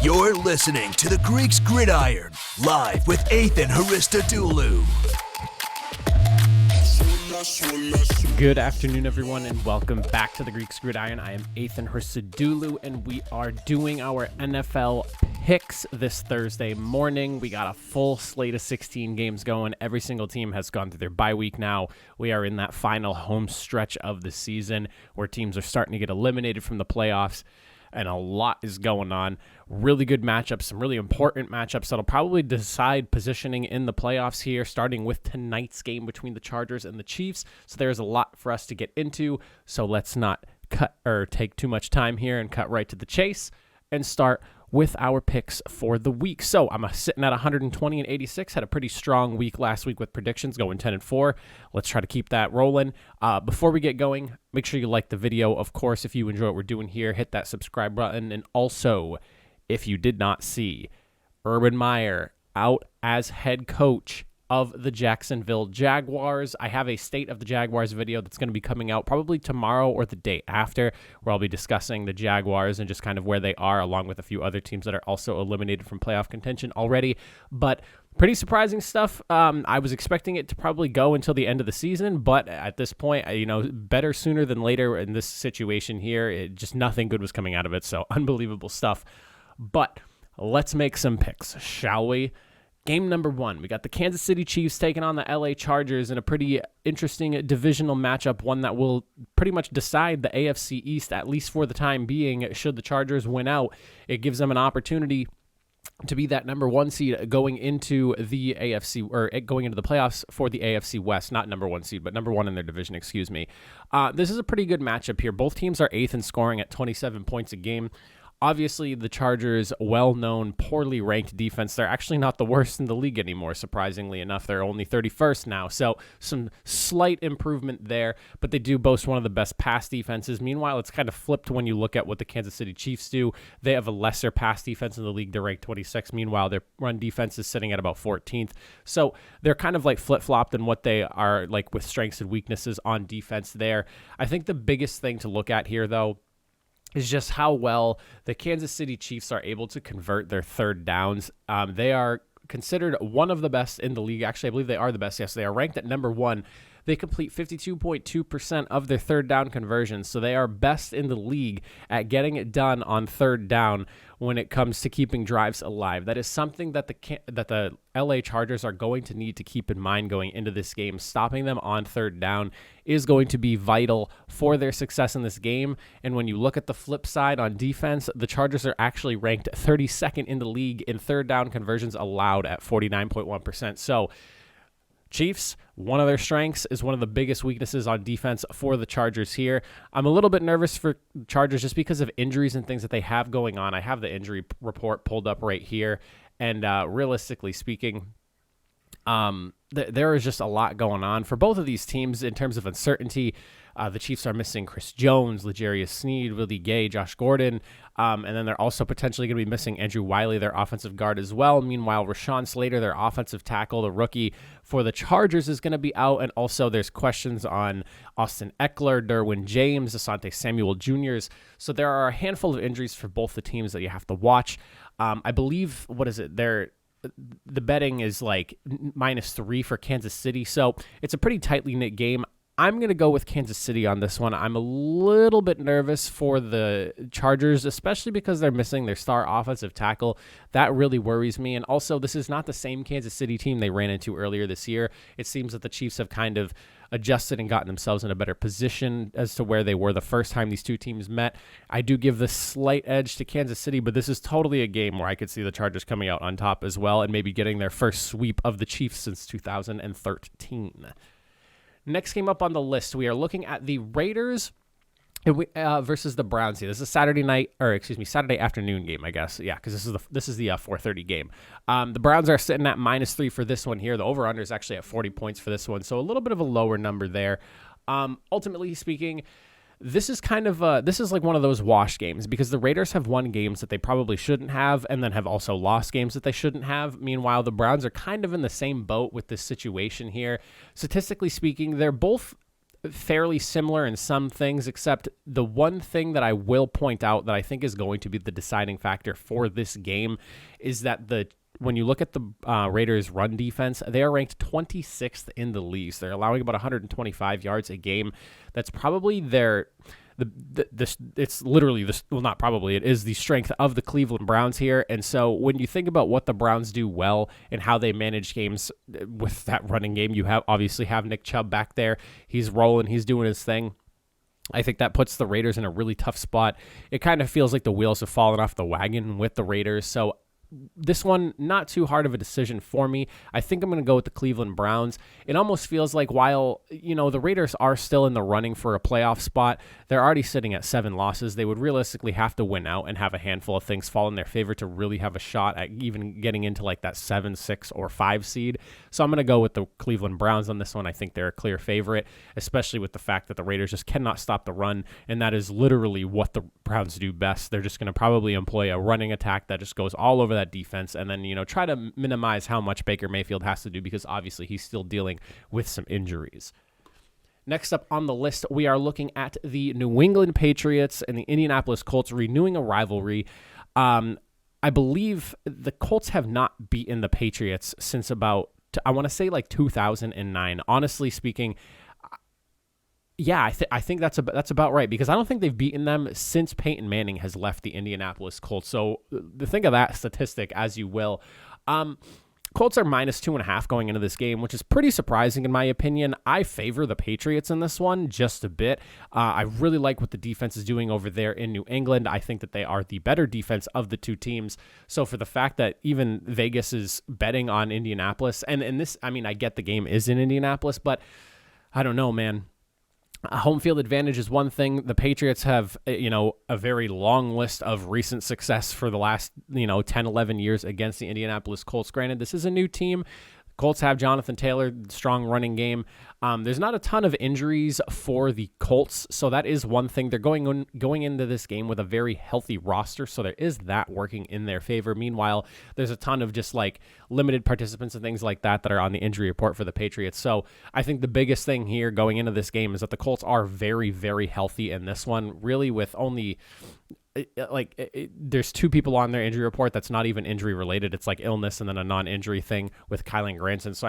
You're listening to the Greeks Gridiron, live with Athan Hristodulu. Good afternoon, everyone, and welcome back to the Greeks Gridiron. I am Athan Hristodulu, and we are doing our NFL picks this Thursday morning. We got a full slate of 16 games going. Every single team has gone through their bye week now. We are in that final home stretch of the season where teams are starting to get eliminated from the playoffs, and a lot is going on. Really good matchups, some really important matchups that'll probably decide positioning in the playoffs here, starting with tonight's game between the Chargers and the Chiefs. So there's a lot for us to get into. So let's not take too much time here and cut right to the chase and start with our picks for the week. So I'm sitting at 120 and 86. Had a pretty strong week last week with predictions, going 10 and 4. Let's try to keep that rolling. Before we get going, make sure you like the video. Of course, if you enjoy what we're doing here, hit that subscribe button. And also, if you did not see, Urban Meyer out as head coach of the Jacksonville Jaguars. I have a State of the Jaguars video that's going to be coming out probably tomorrow or the day after, where I'll be discussing the Jaguars and just kind of where they are, along with a few other teams that are also eliminated from playoff contention already. But pretty surprising stuff. I was expecting it to probably go until the end of the season, but at this point, better sooner than later in this situation here. Just nothing good was coming out of it, so unbelievable stuff. But let's make some picks, shall we? Game number one, we got the Kansas City Chiefs taking on the LA Chargers in a pretty interesting divisional matchup, one that will pretty much decide the AFC East, at least for the time being. Should the Chargers win out, it gives them an opportunity to be that number one seed going into the AFC, or going into the playoffs for the AFC West. Not number one seed, but number one in their division, excuse me. This is a pretty good matchup here. Both teams are eighth in scoring at 27 points a game. Obviously, the Chargers' well-known, poorly ranked defense, they're actually not the worst in the league anymore, surprisingly enough. They're only 31st now, so some slight improvement there, but they do boast one of the best pass defenses. Meanwhile, it's kind of flipped when you look at what the Kansas City Chiefs do. They have a lesser pass defense in the league. They're ranked 26th. Meanwhile, their run defense is sitting at about 14th. So they're kind of like flip-flopped in what they are like with strengths and weaknesses on defense there. I think the biggest thing to look at here, though, is just how well the Kansas City Chiefs are able to convert their third downs. They are considered one of the best in the league. Actually, I believe they are the best. Yes, they are ranked at number one. They complete 52.2% of their third down conversions, so they are best in the league at getting it done on third down when it comes to keeping drives alive. That is something that the LA Chargers are going to need to keep in mind going into this game. Stopping them on third down is going to be vital for their success in this game. And when you look at the flip side on defense, the Chargers are actually ranked 32nd in the league in third down conversions allowed at 49.1%. So Chiefs, one of their strengths is one of the biggest weaknesses on defense for the Chargers here. I'm a little bit nervous for Chargers just because of injuries and things that they have going on. I have the injury report pulled up right here, and realistically speaking, there is just a lot going on for both of these teams in terms of uncertainty. The Chiefs are missing Chris Jones, L'Jarius Sneed, Willie Gay, Josh Gordon, and then they're also potentially going to be missing Andrew Wiley, their offensive guard as well. Meanwhile, Rashawn Slater, their offensive tackle, the rookie for the Chargers, is going to be out, and also there's questions on Austin Eckler, Derwin James, Asante Samuel Jr.'s. So there are a handful of injuries for both the teams that you have to watch. I believe, the betting is like -3 for Kansas City, so it's a pretty tightly knit game. I'm going to go with Kansas City on this one. I'm a little bit nervous for the Chargers, especially because they're missing their star offensive tackle. That really worries me. And also, this is not the same Kansas City team they ran into earlier this year. It seems that the Chiefs have kind of adjusted and gotten themselves in a better position as to where they were the first time these two teams met. I do give the slight edge to Kansas City, but this is totally a game where I could see the Chargers coming out on top as well and maybe getting their first sweep of the Chiefs since 2013. Next game up on the list, we are looking at the Raiders versus the Browns here. This is a Saturday afternoon game, I guess. Yeah, because this is the 4:30 game. The Browns are sitting at -3 for this one here. The over/under is actually at 40 points for this one, so a little bit of a lower number there. Ultimately speaking, this is like one of those wash games because the Raiders have won games that they probably shouldn't have and then have also lost games that they shouldn't have. Meanwhile, the Browns are kind of in the same boat with this situation here. Statistically speaking, they're both fairly similar in some things, except the one thing that I will point out that I think is going to be the deciding factor for this game is that when you look at the Raiders' run defense, they are ranked 26th in the league. So they're allowing about 125 yards a game. That's probably it's literally this. Well, not probably. It is the strength of the Cleveland Browns here. And so when you think about what the Browns do well and how they manage games with that running game, you obviously have Nick Chubb back there. He's rolling. He's doing his thing. I think that puts the Raiders in a really tough spot. It kind of feels like the wheels have fallen off the wagon with the Raiders. So this one, not too hard of a decision for me. I think I'm going to go with the Cleveland Browns. It almost feels like while, the Raiders are still in the running for a playoff spot, they're already sitting at 7 losses. They would realistically have to win out and have a handful of things fall in their favor to really have a shot at even getting into like that 7, 6, or 5 seed. So I'm going to go with the Cleveland Browns on this one. I think they're a clear favorite, especially with the fact that the Raiders just cannot stop the run, and that is literally what the Browns do best. They're just going to probably employ a running attack that just goes all over that defense, and then try to minimize how much Baker Mayfield has to do, because obviously he's still dealing with some injuries. Next up on the list, we are looking at the New England Patriots and the Indianapolis Colts renewing a rivalry. I believe the Colts have not beaten the Patriots since about, I want to say like 2009. Honestly speaking, yeah, I think that's about right, because I don't think they've beaten them since Peyton Manning has left the Indianapolis Colts. So think of that statistic as you will. Colts are minus 2.5 going into this game, which is pretty surprising in my opinion. I favor the Patriots in this one just a bit. I really like what the defense is doing over there in New England. I think that they are the better defense of the two teams. So for the fact that even Vegas is betting on Indianapolis, and this, I get the game is in Indianapolis, but I don't know, man. Home field advantage is one thing. The Patriots have, a very long list of recent success for the last, 10, 11 years against the Indianapolis Colts. Granted, this is a new team. Colts have Jonathan Taylor, strong running game. There's not a ton of injuries for the Colts, so that is one thing. They're going into this game with a very healthy roster, so there is that working in their favor. Meanwhile, there's a ton of just like limited participants and things like that are on the injury report for the Patriots. So I think the biggest thing here going into this game is that the Colts are very, very healthy in this one, really with only... there's 2 people on their injury report that's not even injury related. It's like illness and then a non-injury thing with Kylan Granson. So,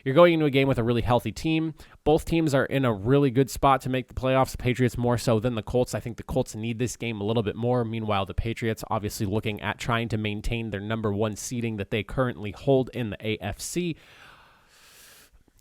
you're going into a game with a really healthy team. Both teams are in a really good spot to make the playoffs. The Patriots more so than the Colts. I think the Colts need this game a little bit more. Meanwhile, the Patriots obviously looking at trying to maintain their number 1 seeding that they currently hold in the AFC.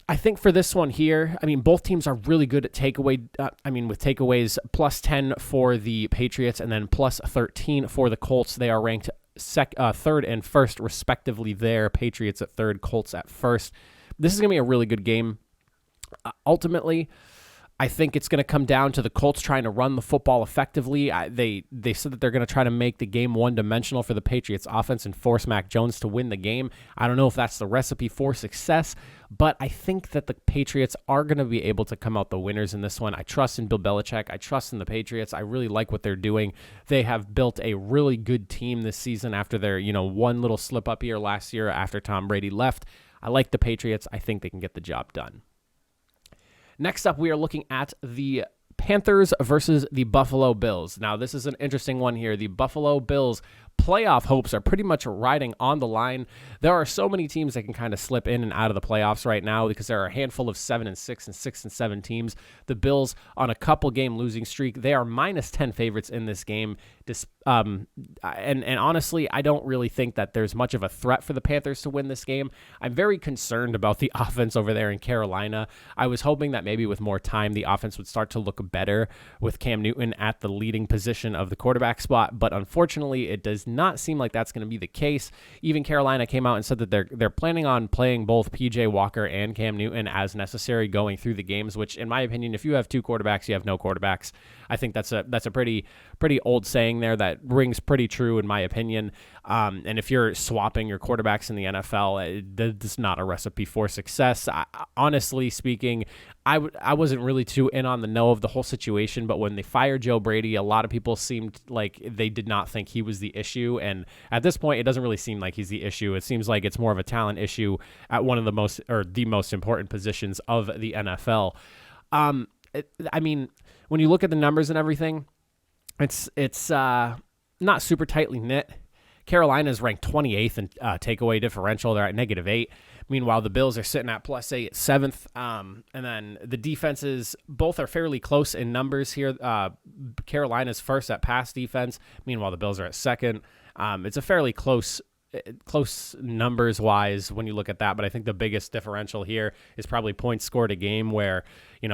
I think for this one here, both teams are really good at takeaway. With takeaways, plus 10 for the Patriots and then plus 13 for the Colts. They are ranked third and first, respectively there. Patriots at third, Colts at first. This is going to be a really good game. Ultimately, I think it's going to come down to the Colts trying to run the football effectively. They said that they're going to try to make the game one-dimensional for the Patriots offense and force Mac Jones to win the game. I don't know if that's the recipe for success, but I think that the Patriots are going to be able to come out the winners in this one. I trust in Bill Belichick. I trust in the Patriots. I really like what they're doing. They have built a really good team this season after their, one little slip up here last year after Tom Brady left. I like the Patriots. I think they can get the job done. Next up, we are looking at the Panthers versus the Buffalo Bills. Now, this is an interesting one here. The Buffalo Bills playoff hopes are pretty much riding on the line. There are so many teams that can kind of slip in and out of the playoffs right now because there are a handful of 7-6 and 6-7 teams. The Bills on a couple game losing streak. They are minus 10 favorites in this game. And honestly, I don't really think that there's much of a threat for the Panthers to win this game. I'm very concerned about the offense over there in Carolina. I was hoping that maybe with more time, the offense would start to look better with Cam Newton at the leading position of the quarterback spot. But unfortunately, it does not seem like that's going to be the case. Even Carolina came out and said that they're planning on playing both PJ Walker and Cam Newton as necessary going through the games, which in my opinion, if you have 2 quarterbacks, you have no quarterbacks. I think that's a pretty old saying there that rings pretty true in my opinion. And if you're swapping your quarterbacks in the NFL, that's not a recipe for success. Honestly speaking, I wasn't really too in on the know of the whole situation, but when they fired Joe Brady, a lot of people seemed like they did not think he was the issue. And at this point, it doesn't really seem like he's the issue. It seems like it's more of a talent issue at one of the most important positions of the NFL. I mean, when you look at the numbers and everything, it's not super tightly knit. Carolina's ranked 28th in takeaway differential. They're at -8. Meanwhile, the Bills are sitting at +8 at 7th. And then the defenses, both are fairly close in numbers here. Carolina's first at pass defense. Meanwhile, the Bills are at second. It's a fairly close numbers wise when you look at that, but I think the biggest differential here is probably points scored a game, where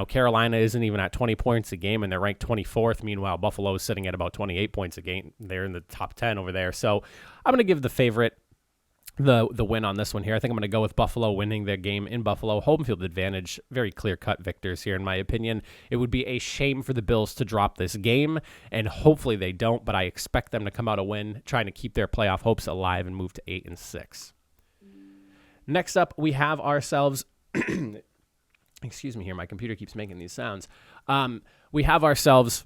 Carolina isn't even at 20 points a game and they're ranked 24th. Meanwhile, Buffalo is sitting at about 28 points a game. They're in the top 10 over there. So I'm going to give the favorite the win on this one here. I think I'm going to go with Buffalo winning their game in Buffalo. Home field advantage, very clear-cut victors here in my opinion. It would be a shame for the Bills to drop this game, and hopefully they don't, but I expect them to come out a win, trying to keep their playoff hopes alive and move to 8-6. Next up, we have ourselves... Excuse me here, my computer keeps making these sounds. We have ourselves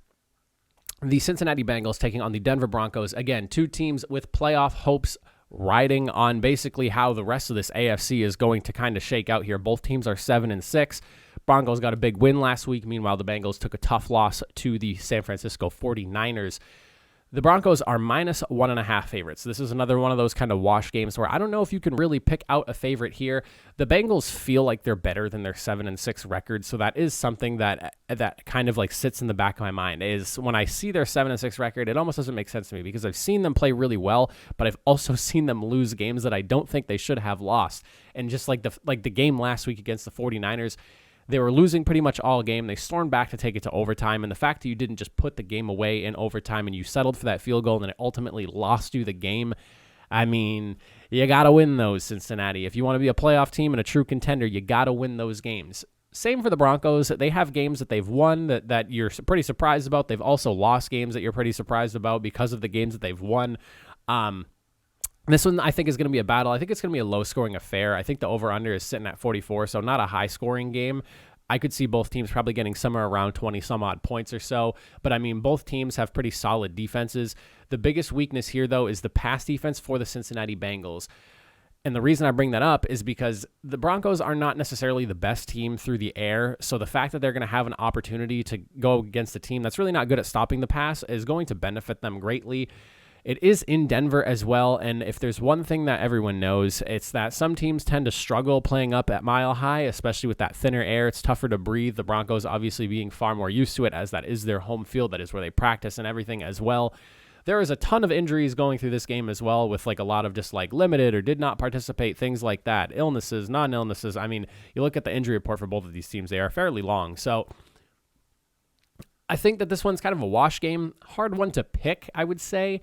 the Cincinnati Bengals taking on the Denver Broncos. Again, two teams with playoff hopes riding on basically how the rest of this AFC is going to kind of shake out here. Both teams are 7-6. Broncos got a big win last week. Meanwhile, the Bengals took a tough loss to the San Francisco 49ers. The Broncos are -1.5 favorites. This is another one of those kind of wash games where I don't know if you can really pick out a favorite here. The Bengals feel like they're better than their 7-6 record, so that is something that kind of like sits in the back of my mind. Is when I see their 7-6 record, it almost doesn't make sense to me because I've seen them play really well, but I've also seen them lose games that I don't think they should have lost. And just like the game last week against the 49ers, they were losing pretty much all game. They stormed back to take it to overtime, and the fact that you didn't just put the game away in overtime and you settled for that field goal and then it ultimately lost you the game, I mean, you got to win those, Cincinnati. If you want to be a playoff team and a true contender, you got to win those games. Same for the Broncos. They have games that they've won that you're pretty surprised about. They've also lost games that you're pretty surprised about because of the games that they've won. This one, I think, is going to be a battle. I think it's going to be a low-scoring affair. I think the over-under is sitting at 44, so not a high-scoring game. I could see both teams probably getting somewhere around 20-some-odd points or so. But, I mean, both teams have pretty solid defenses. The biggest weakness here, though, is the pass defense for the Cincinnati Bengals. And the reason I bring that up is because the Broncos are not necessarily the best team through the air. So the fact that they're going to have an opportunity to go against a team that's really not good at stopping the pass is going to benefit them greatly. It is in Denver as well, and if there's one thing that everyone knows, it's that some teams tend to struggle playing up at Mile High, especially with that thinner air. It's tougher to breathe. The Broncos obviously being far more used to it, as that is their home field. That is where they practice and everything as well. There is a ton of injuries going through this game as well, with like a lot of just like limited or did not participate, things like that. Illnesses, non-illnesses. I mean, you look at the injury report for both of these teams, they are fairly long. So I think that this one's kind of a wash game. Hard one to pick, I would say.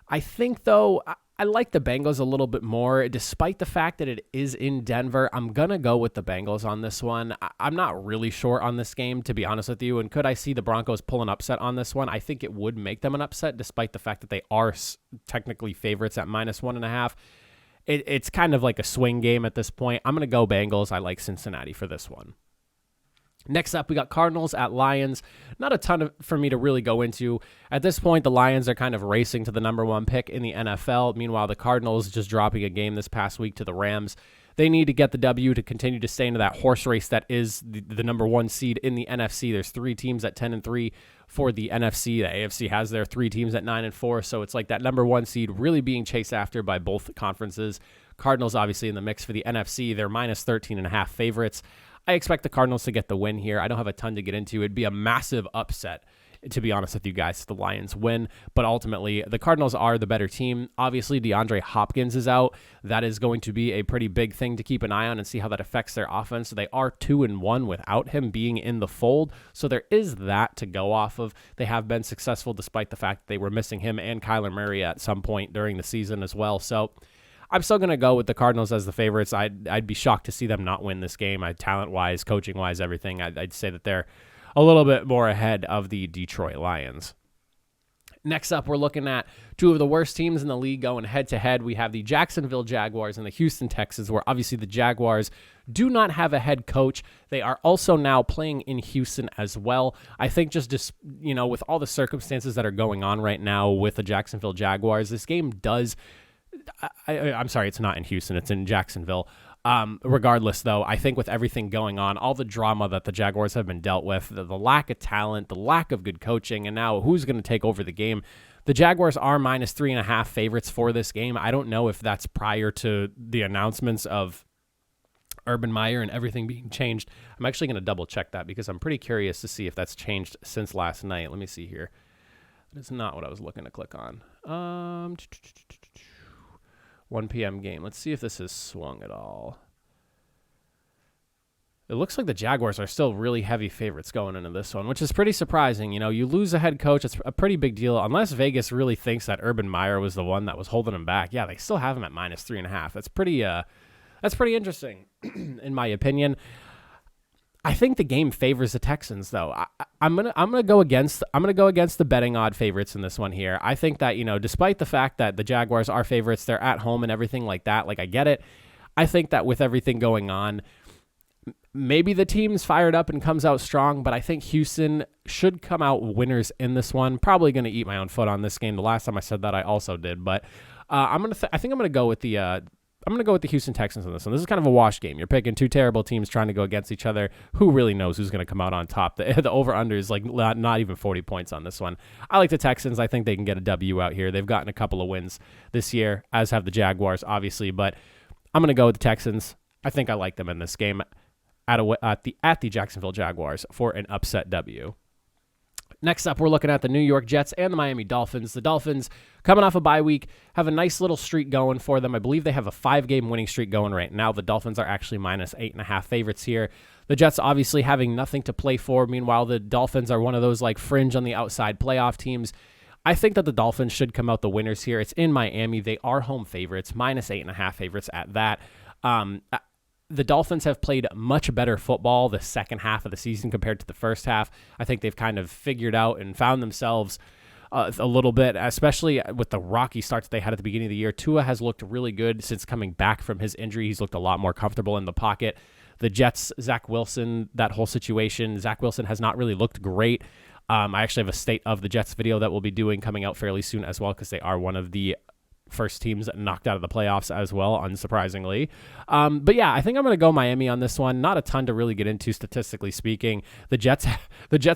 I think, though, I like the Bengals a little bit more. Despite the fact that it is in Denver, I'm going to go with the Bengals on this one. I'm not really sure on this game, to be honest with you. And could I see the Broncos pull an upset on this one? I think it would make them an upset, despite the fact that they are technically favorites at -1.5. It's kind of like a swing game at this point. I'm going to go Bengals. I like Cincinnati for this one. Next up, we got Cardinals at Lions. Not a ton for me to really go into. At this point, the Lions are kind of racing to the number one pick in the NFL. Meanwhile, the Cardinals just dropping a game this past week to the Rams. They need to get the W to continue to stay into that horse race that is the number one seed in the NFC. There's 3 teams at 10-3 for the NFC. The AFC has their 3 teams at 9-4. So it's like that number one seed really being chased after by both conferences. Cardinals obviously in the mix for the NFC. They're -13.5 favorites. I expect the Cardinals to get the win here. I don't have a ton to get into. It'd be a massive upset, to be honest with you guys, if the Lions win. But ultimately, the Cardinals are the better team. Obviously, DeAndre Hopkins is out. That is going to be a pretty big thing to keep an eye on and see how that affects their offense. So they are 2-1 without him being in the fold. So there is that to go off of. They have been successful despite the fact that they were missing him and Kyler Murray at some point during the season as well. So I'm still going to go with the Cardinals as the favorites. I'd be shocked to see them not win this game. Talent-wise, coaching-wise, everything. I'd say that they're a little bit more ahead of the Detroit Lions. Next up, we're looking at 2 of the worst teams in the league going head-to-head. We have the Jacksonville Jaguars and the Houston Texans, where obviously the Jaguars do not have a head coach. They are also now playing in Houston as well. I think just with all the circumstances that are going on right now with the Jacksonville Jaguars, this game does... I'm sorry, it's not in Houston. It's in Jacksonville. Regardless, though, I think with everything going on, all the drama that the Jaguars have been dealt with, the lack of talent, the lack of good coaching, and now who's going to take over the game, the Jaguars are -3.5 favorites for this game. I don't know if that's prior to the announcements of Urban Meyer and everything being changed. I'm actually going to double check that because I'm pretty curious to see if that's changed since last night. Let me see here. That's not what I was looking to click on. 1 p.m. game. Let's see if this has swung at all. It looks like the Jaguars are still really heavy favorites going into this one, which is pretty surprising. You know, you lose a head coach, it's a pretty big deal. Unless Vegas really thinks that Urban Meyer was the one that was holding him back. Yeah, they still have him at -3.5. That's pretty interesting, in my opinion. I think the game favors the Texans, though. I'm gonna go against the betting odd favorites in this one here. I think that, you know, despite the fact that the Jaguars are favorites, they're at home and everything like that. Like, I get it. I think that with everything going on, maybe the team's fired up and comes out strong, but I think Houston should come out winners in this one. Probably going to eat my own foot on this game. The last time I said that, I also did, but I think I'm gonna go with the Houston Texans in this one. This is kind of a wash game. You're picking two terrible teams trying to go against each other. Who really knows who's going to come out on top? The over-under is like not even 40 points on this one. I like the Texans. I think they can get a W out here. They've gotten a couple of wins this year, as have the Jaguars, obviously. But I'm going to go with the Texans. I think I like them in this game at the Jacksonville Jaguars for an upset W. Next up, we're looking at the New York Jets and the Miami Dolphins. The Dolphins, coming off a bye week, have a nice little streak going for them. I believe they have a 5-game winning streak going right now. The Dolphins are actually -8.5 favorites here. The Jets obviously having nothing to play for. Meanwhile, the Dolphins are one of those like fringe on the outside playoff teams. I think that the Dolphins should come out the winners here. It's in Miami. They are home favorites, -8.5 favorites at that. The Dolphins have played much better football the second half of the season compared to the first half. I think they've kind of figured out and found themselves a little bit, especially with the rocky starts they had at the beginning of the year. Tua has looked really good since coming back from his injury. He's looked a lot more comfortable in the pocket. The Jets, Zach Wilson, that whole situation, Zach Wilson has not really looked great. I actually have a State of the Jets video that we'll be doing coming out fairly soon as well, because they are one of the first teams knocked out of the playoffs as well, unsurprisingly. But yeah, I think I'm going to go Miami on this one. Not a ton to really get into statistically speaking. The Jets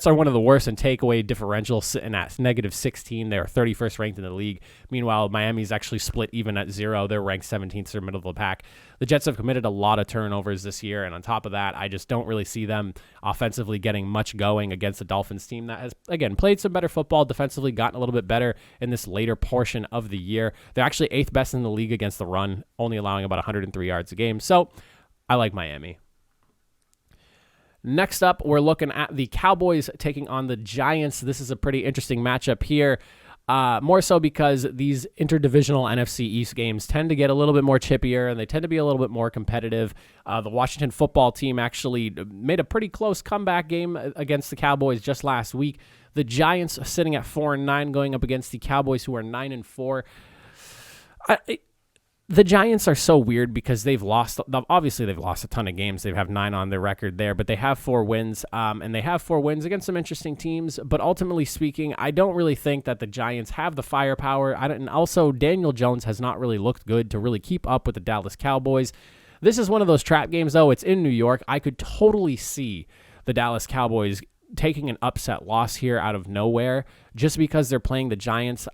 are one of the worst in takeaway differential, sitting at -16. They're 31st ranked in the league. Meanwhile, Miami's actually split even at 0. They're ranked 17th, so middle of the pack. The Jets have committed a lot of turnovers this year, and on top of that, I just don't really see them offensively getting much going against the Dolphins team that has, again, played some better football, defensively gotten a little bit better in this later portion of the year. They're actually 8th best in the league against the run, only allowing about 103 yards a game. So I like Miami. Next up, we're looking at the Cowboys taking on the Giants. This is a pretty interesting matchup here. More so because these interdivisional NFC East games tend to get a little bit more chippier and they tend to be a little bit more competitive. The Washington football team actually made a pretty close comeback game against the Cowboys just last week. The Giants sitting at 4-9 going up against the Cowboys, who are 9-4. The Giants are so weird because they've lost a ton of games. They have 9 on their record there, but they have 4 wins, and they have 4 wins against some interesting teams. But ultimately speaking, I don't really think that the Giants have the firepower. And also, Daniel Jones has not really looked good to really keep up with the Dallas Cowboys. This is one of those trap games, though. It's in New York. I could totally see the Dallas Cowboys taking an upset loss here out of nowhere just because they're playing the Giants.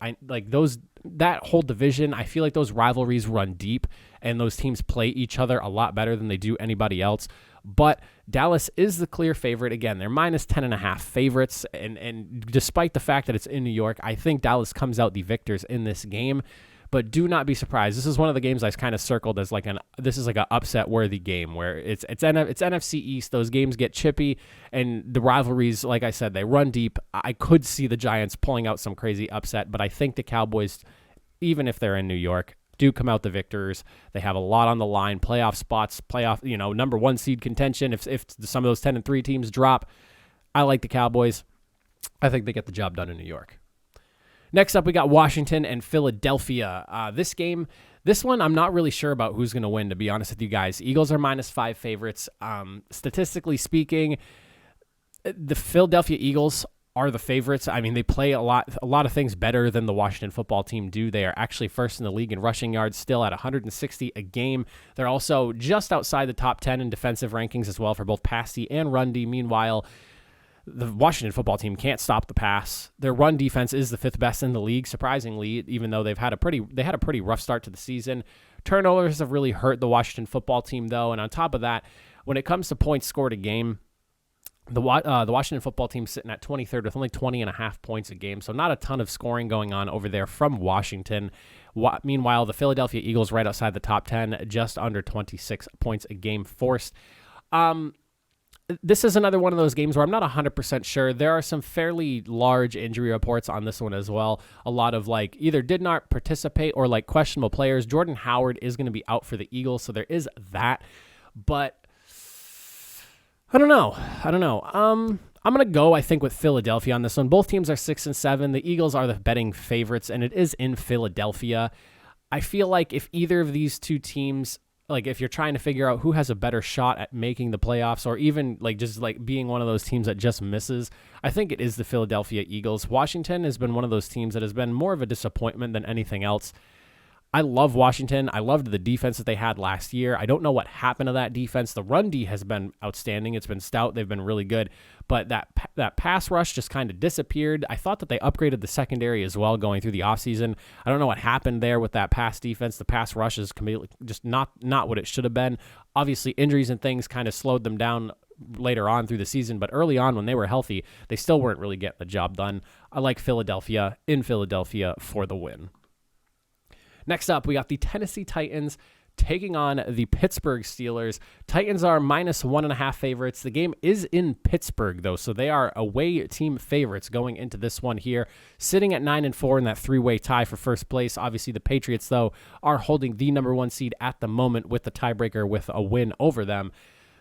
That whole division, I feel like those rivalries run deep and those teams play each other a lot better than they do anybody else. But Dallas is the clear favorite. Again, they're -10.5 favorites. And despite the fact that it's in New York, I think Dallas comes out the victors in this game. But do not be surprised. This is one of the games I kind of circled as this is like an upset worthy game where it's NFC East. Those games get chippy and the rivalries, like I said, they run deep. I could see the Giants pulling out some crazy upset, but I think the Cowboys, even if they're in New York, do come out the victors. They have a lot on the line, playoff spots, number 1 seed contention. If some of those 10-3 teams drop, I like the Cowboys. I think they get the job done in New York. Next up, we got Washington and Philadelphia. This one, I'm not really sure about who's going to win, to be honest with you guys. Eagles are -5 favorites. Statistically speaking, the Philadelphia Eagles are the favorites. I mean, they play a lot of things better than the Washington football team do. They are actually first in the league in rushing yards, still at 160 a game. They're also just outside the top 10 in defensive rankings as well for both pass D and run D. Meanwhile, the Washington football team can't stop the pass. Their run defense is the 5th best in the league, surprisingly, even though they had a pretty rough start to the season. Turnovers have really hurt the Washington football team, though, and on top of that, when it comes to points scored a game, the Washington football team sitting at 23rd with only 20.5 points a game, so not a ton of scoring going on over there from Washington. Meanwhile, the Philadelphia Eagles right outside the top 10, just under 26 points a game forced. This is another one of those games where I'm not 100% sure. There are some fairly large injury reports on this one as well. A lot of either did not participate or questionable players. Jordan Howard is going to be out for the Eagles, so there is that. But I don't know. I'm going to go, I think, with Philadelphia on this one. Both teams are 6-7. The Eagles are the betting favorites, and it is in Philadelphia. I feel like if either of these two teams, if you're trying to figure out who has a better shot at making the playoffs or even just being one of those teams that just misses, I think it is the Philadelphia Eagles. Washington has been one of those teams that has been more of a disappointment than anything else. I love Washington. I loved the defense that they had last year. I don't know what happened to that defense. The run D has been outstanding. It's been stout. They've been really good. But that pass rush just kind of disappeared. I thought that they upgraded the secondary as well going through the offseason. I don't know what happened there with that pass defense. The pass rush is completely just not what it should have been. Obviously, injuries and things kind of slowed them down later on through the season, but early on when they were healthy, they still weren't really getting the job done. I like Philadelphia in Philadelphia for the win. Next up, we got the Tennessee Titans taking on the Pittsburgh Steelers. Titans are -1.5 favorites. The game is in Pittsburgh, though, so they are away team favorites going into this one here, sitting at 9-4 in that three-way tie for first place. Obviously, the Patriots, though, are holding the number 1 seed at the moment with the tiebreaker with a win over them.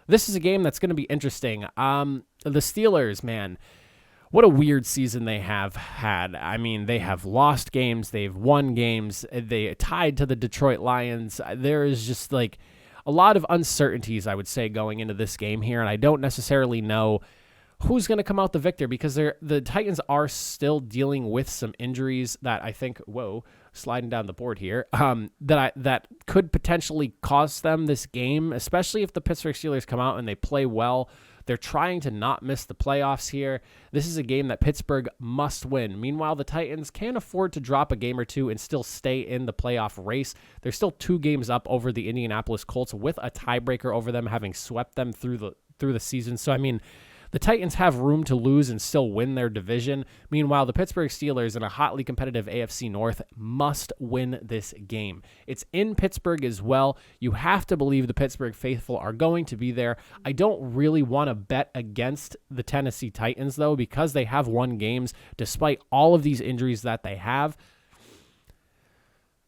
This is a game that's going to be interesting. The Steelers, man, what a weird season they have had. I mean, they have lost games. They've won games. They tied to the Detroit Lions. There is just a lot of uncertainties, I would say, going into this game here. And I don't necessarily know who's going to come out the victor because the Titans are still dealing with some injuries that I think, sliding down the board here, that could potentially cost them this game, especially if the Pittsburgh Steelers come out and they play well. They're trying to not miss the playoffs here. This is a game that Pittsburgh must win. Meanwhile, the Titans can afford to drop a game or two and still stay in the playoff race. They're still 2 games up over the Indianapolis Colts with a tiebreaker over them, having swept them through the season. So, I mean, the Titans have room to lose and still win their division. Meanwhile, the Pittsburgh Steelers in a hotly competitive AFC North must win this game. It's in Pittsburgh as well. You have to believe the Pittsburgh faithful are going to be there. I don't really want to bet against the Tennessee Titans, though, because they have won games despite all of these injuries that they have.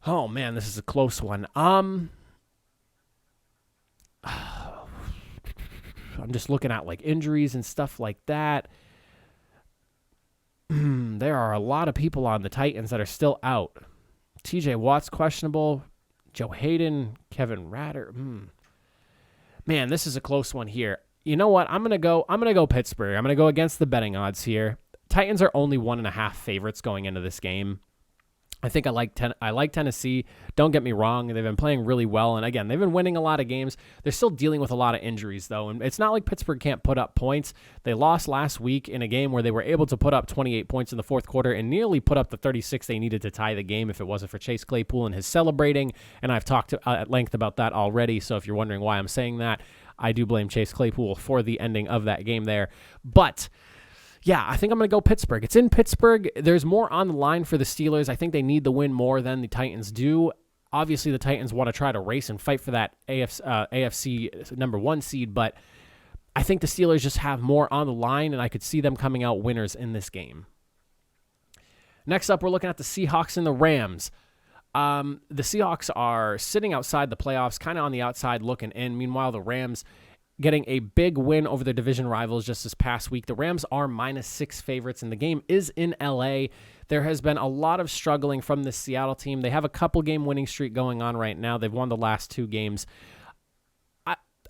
Oh, man, this is a close one. I'm just looking at injuries and stuff like that. There are a lot of people on the Titans that are still out. TJ Watt's questionable. Joe Hayden, Kevin Ratter. Man, this is a close one here. You know what? I'm gonna go Pittsburgh. I'm gonna go against the betting odds here. Titans are only 1.5 favorites going into this game. I think I like Tennessee. Don't get me wrong. They've been playing really well. And again, they've been winning a lot of games. They're still dealing with a lot of injuries, though. And it's not like Pittsburgh can't put up points. They lost last week in a game where they were able to put up 28 points in the fourth quarter and nearly put up the 36 they needed to tie the game if it wasn't for Chase Claypool and his celebrating. And I've talked at length about that already. So if you're wondering why I'm saying that, I do blame Chase Claypool for the ending of that game there. But yeah, I think I'm going to go Pittsburgh. It's in Pittsburgh. There's more on the line for the Steelers. I think they need the win more than the Titans do. Obviously, the Titans want to try to race and fight for that AFC number 1 seed, but I think the Steelers just have more on the line, and I could see them coming out winners in this game. Next up, we're looking at the Seahawks and the Rams. The Seahawks are sitting outside the playoffs, kind of on the outside looking in. Meanwhile, the Rams getting a big win over their division rivals just this past week. The Rams are -6 favorites, and the game is in LA. There has been a lot of struggling from the Seattle team. They have a couple-game winning streak going on right now. They've won the last 2 games.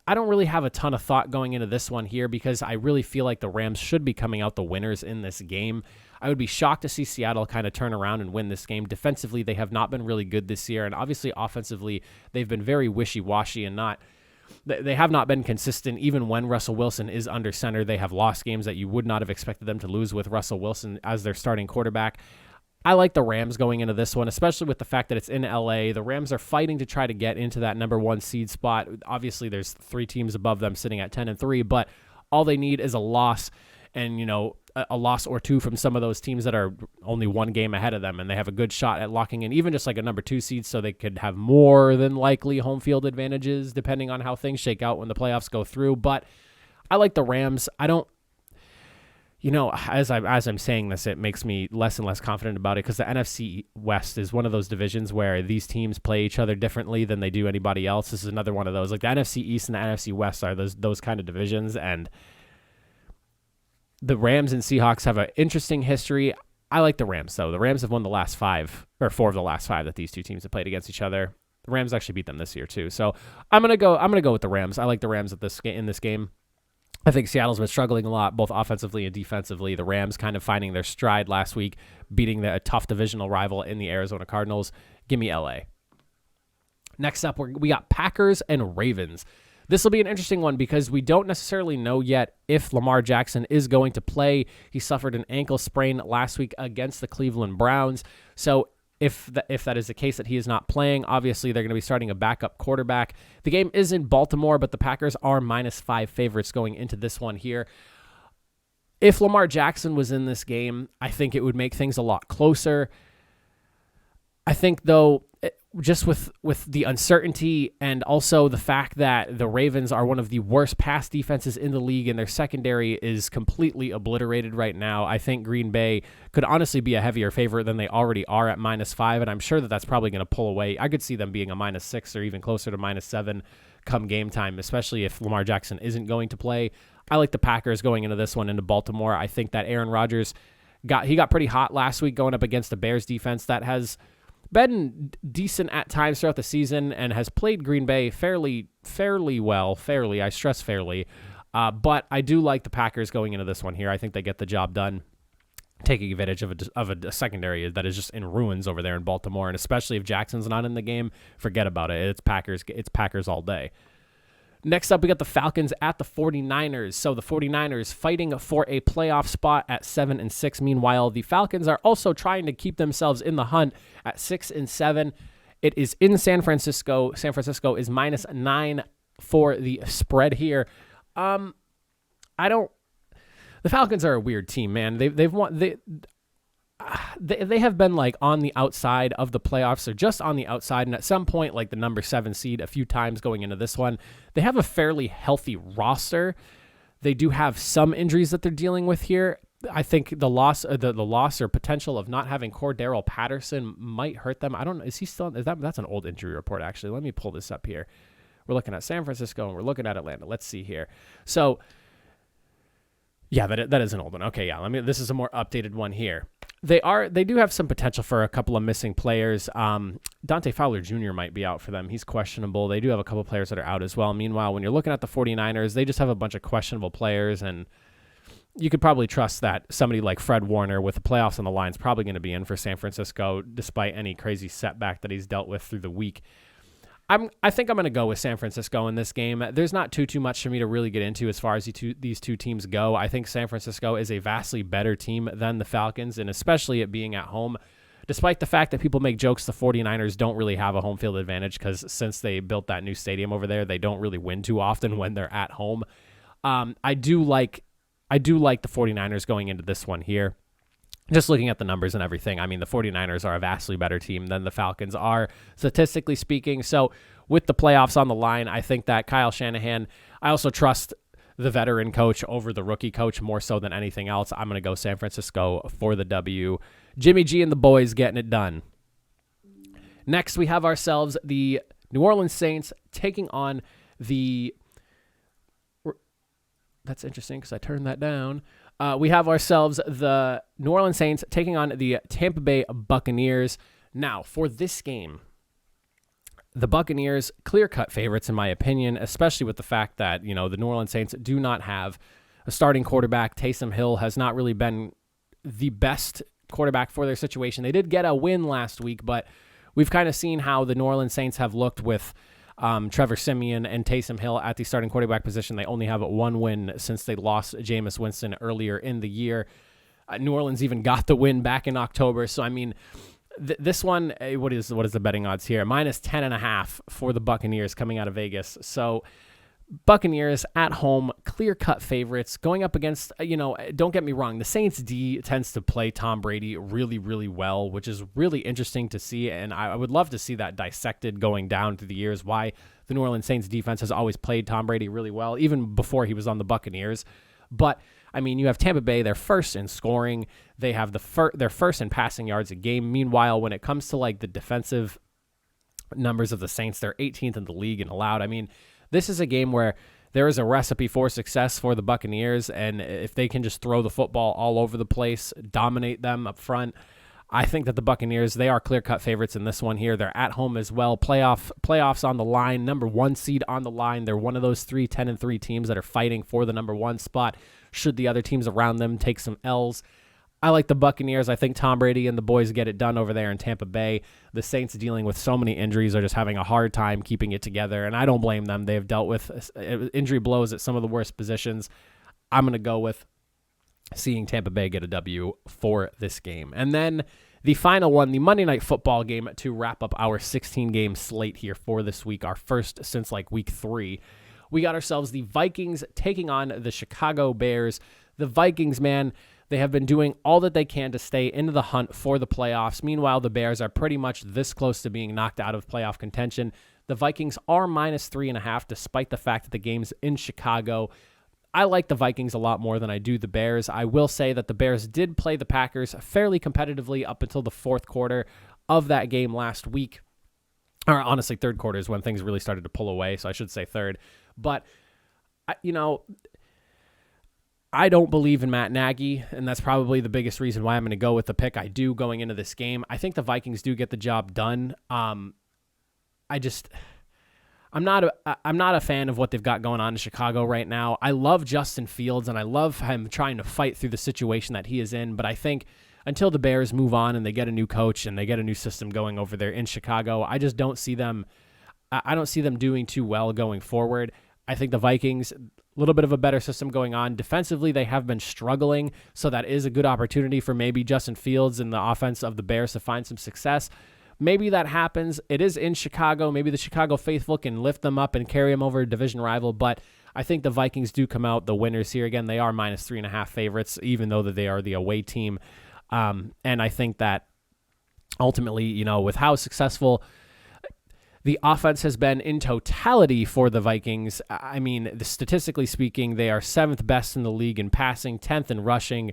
I don't really have a ton of thought going into this one here because I really feel like the Rams should be coming out the winners in this game. I would be shocked to see Seattle kind of turn around and win this game. Defensively, they have not been really good this year, and obviously offensively, they've been very wishy-washy and they have not been consistent. Even when Russell Wilson is under center, they have lost games that you would not have expected them to lose with Russell Wilson as their starting quarterback. I like the Rams going into this one, especially with the fact that it's in LA. The Rams are fighting to try to get into that number 1 seed spot. Obviously, there's 3 teams above them sitting at 10-3, but all they need is a loss and, a loss or 2 from some of those teams that are only 1 game ahead of them, and they have a good shot at locking in even just like a number 2 seed, so they could have more than likely home field advantages depending on how things shake out when the playoffs go through. But I like the Rams. I don't, as I'm saying this, it makes me less and less confident about it because the NFC West is one of those divisions where these teams play each other differently than they do anybody else. This is another one of those. Like the NFC East and the NFC West are those kind of divisions, and the Rams and Seahawks have an interesting history. I like the Rams, though. The Rams have won the last 5 or 4 of the last 5 that these two teams have played against each other. The Rams actually beat them this year too. So I'm gonna go with the Rams. I like the Rams in this game. I think Seattle's been struggling a lot, both offensively and defensively. The Rams kind of finding their stride last week, beating a tough divisional rival in the Arizona Cardinals. Give me LA. Next up, we got Packers and Ravens. This will be an interesting one because we don't necessarily know yet if Lamar Jackson is going to play. He suffered an ankle sprain last week against the Cleveland Browns. So if that is the case that he is not playing, obviously they're going to be starting a backup quarterback. The game is in Baltimore, but the Packers are -5 favorites going into this one here. If Lamar Jackson was in this game, I think it would make things a lot closer. I think, though, just with the uncertainty and also the fact that the Ravens are one of the worst pass defenses in the league and their secondary is completely obliterated right now, I think Green Bay could honestly be a heavier favorite than they already are at -5, and I'm sure that that's probably going to pull away. I could see them being a -6 or even closer to -7 come game time, especially if Lamar Jackson isn't going to play. I like the Packers going into this one into Baltimore. I think that Aaron Rodgers got pretty hot last week going up against the Bears defense that has been decent at times throughout the season and has played Green Bay fairly well. I stress fairly. But I do like the Packers going into this one here. I think they get the job done, taking advantage of a secondary that is just in ruins over there in Baltimore. And especially if Jackson's not in the game, forget about it. It's Packers all day. Next up, we got the Falcons at the 49ers. So the 49ers fighting for a playoff spot at 7-6. Meanwhile, the Falcons are also trying to keep themselves in the hunt at 6-7. It is in San Francisco. San Francisco is -9 for the spread here. The Falcons are a weird team, man. They've won. They have been like on the outside of the playoffs or just on the outside. And at some point, like the number 7 seed a few times going into this one, they have a fairly healthy roster. They do have some injuries that they're dealing with here. I think the loss or potential of not having Cordero Patterson might hurt them. I don't know. Is he still, that's an old injury report, actually. Let me pull this up here. We're looking at San Francisco and we're looking at Atlanta. Let's see here. So yeah, that is an old one. Okay. Yeah. This is a more updated one here. They do have some potential for a couple of missing players. Dante Fowler Jr. might be out for them. He's questionable. They do have a couple of players that are out as well. Meanwhile, when you're looking at the 49ers, they just have a bunch of questionable players, and you could probably trust that somebody like Fred Warner with the playoffs on the line is probably going to be in for San Francisco despite any crazy setback that he's dealt with through the week. I think I'm going to go with San Francisco in this game. There's not too much for me to really get into as far as these two teams go. I think San Francisco is a vastly better team than the Falcons, and especially it being at home. Despite the fact that people make jokes the 49ers don't really have a home field advantage because since they built that new stadium over there, they don't really win too often when they're at home. I do like the 49ers going into this one here. Just looking at the numbers and everything, I mean, the 49ers are a vastly better team than the Falcons are, statistically speaking. So with the playoffs on the line, I think that Kyle Shanahan, I also trust the veteran coach over the rookie coach more so than anything else. I'm going to go San Francisco for the W. Jimmy G and the boys getting it done. Next, we have ourselves the New Orleans Saints taking on the... That's interesting because I turned that down. We have ourselves the New Orleans Saints taking on the Tampa Bay Buccaneers. Now, for this game, The Buccaneers, clear-cut favorites in my opinion, especially with the fact that, the New Orleans Saints do not have a starting quarterback. Taysom Hill has not really been the best quarterback for their situation. They did get a win last week, but we've kind of seen how the New Orleans Saints have looked with Trevor Siemian and Taysom Hill at the starting quarterback position. They only have one win since they lost Jameis Winston earlier in the year. New Orleans even got the win back in October. So, this one, what is the betting odds here? Minus 10.5 for the Buccaneers coming out of Vegas. So Buccaneers at home, clear-cut favorites going up against, don't get me wrong, the Saints D tends to play Tom Brady really, really well, which is really interesting to see. And I would love to see that dissected going down through the years, why the New Orleans Saints defense has always played Tom Brady really well, even before he was on the Buccaneers. But you have Tampa Bay, they're first in scoring. They have they're first in passing yards a game. Meanwhile, when it comes to the defensive numbers of the Saints, they're 18th in the league and allowed. This is a game where there is a recipe for success for the Buccaneers, and if they can just throw the football all over the place, dominate them up front, I think that the Buccaneers, they are clear-cut favorites in this one here. They're at home as well. Playoffs on the line, number 1 seed on the line. They're one of those 10-3 teams that are fighting for the number 1 spot should the other teams around them take some L's. I like the Buccaneers. I think Tom Brady and the boys get it done over there in Tampa Bay. The Saints, dealing with so many injuries, are just having a hard time keeping it together, and I don't blame them. They have dealt with injury blows at some of the worst positions. I'm going to go with seeing Tampa Bay get a W for this game. And then the final one, the Monday Night Football game to wrap up our 16-game slate here for this week, our first since week 3. We got ourselves the Vikings taking on the Chicago Bears. The Vikings, man, they have been doing all that they can to stay into the hunt for the playoffs. Meanwhile, the Bears are pretty much this close to being knocked out of playoff contention. The Vikings are minus 3.5, despite the fact that the game's in Chicago. I like the Vikings a lot more than I do the Bears. I will say that the Bears did play the Packers fairly competitively up until the fourth quarter of that game last week. Or honestly, third quarter is when things really started to pull away, so I should say third. But, I don't believe in Matt Nagy, and that's probably the biggest reason why I'm going to go with the pick I do going into this game. I think the Vikings do get the job done. I'm not a fan of what they've got going on in Chicago right now. I love Justin Fields, and I love him trying to fight through the situation that he is in, but I think until the Bears move on and they get a new coach and they get a new system going over there in Chicago, I just don't see them. I don't see them doing too well going forward. I think the Vikings, a little bit of a better system going on. Defensively, they have been struggling, so that is a good opportunity for maybe Justin Fields and the offense of the Bears to find some success. Maybe that happens. It is in Chicago. Maybe the Chicago faithful can lift them up and carry them over a division rival, but I think the Vikings do come out the winners here. Again, they are minus 3.5 favorites, even though that they are the away team. And I think that ultimately, with how successful the offense has been in totality for the Vikings, statistically speaking, they are 7th best in the league in passing, 10th in rushing,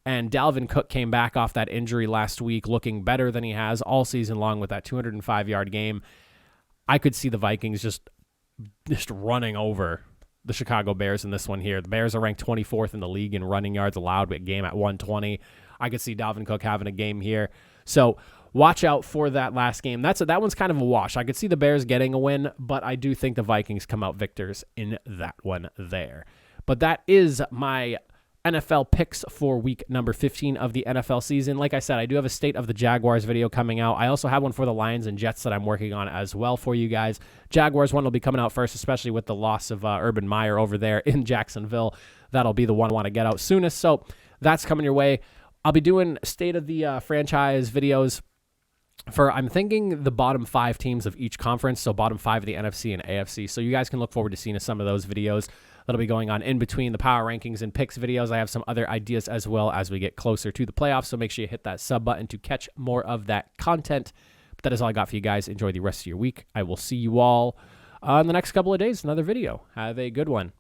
and Dalvin Cook came back off that injury last week looking better than he has all season long with that 205-yard game. I could see the Vikings just running over the Chicago Bears in this one here. The Bears are ranked 24th in the league in running yards allowed, a game at 120. I could see Dalvin Cook having a game here. So watch out for that last game. That one's kind of a wash. I could see the Bears getting a win, but I do think the Vikings come out victors in that one there. But that is my NFL picks for week number 15 of the NFL season. Like I said, I do have a State of the Jaguars video coming out. I also have one for the Lions and Jets that I'm working on as well for you guys. Jaguars one will be coming out first, especially with the loss of Urban Meyer over there in Jacksonville. That'll be the one I want to get out soonest. So that's coming your way. I'll be doing State of the franchise videos for, I'm thinking, the bottom 5 teams of each conference, so bottom 5 of the NFC and AFC. So you guys can look forward to seeing some of those videos that'll be going on in between the power rankings and picks videos. I have some other ideas as well as we get closer to the playoffs, so make sure you hit that sub button to catch more of that content. But that is all I got for you guys. Enjoy the rest of your week. I will see you all in the next couple of days, another video. Have a good one.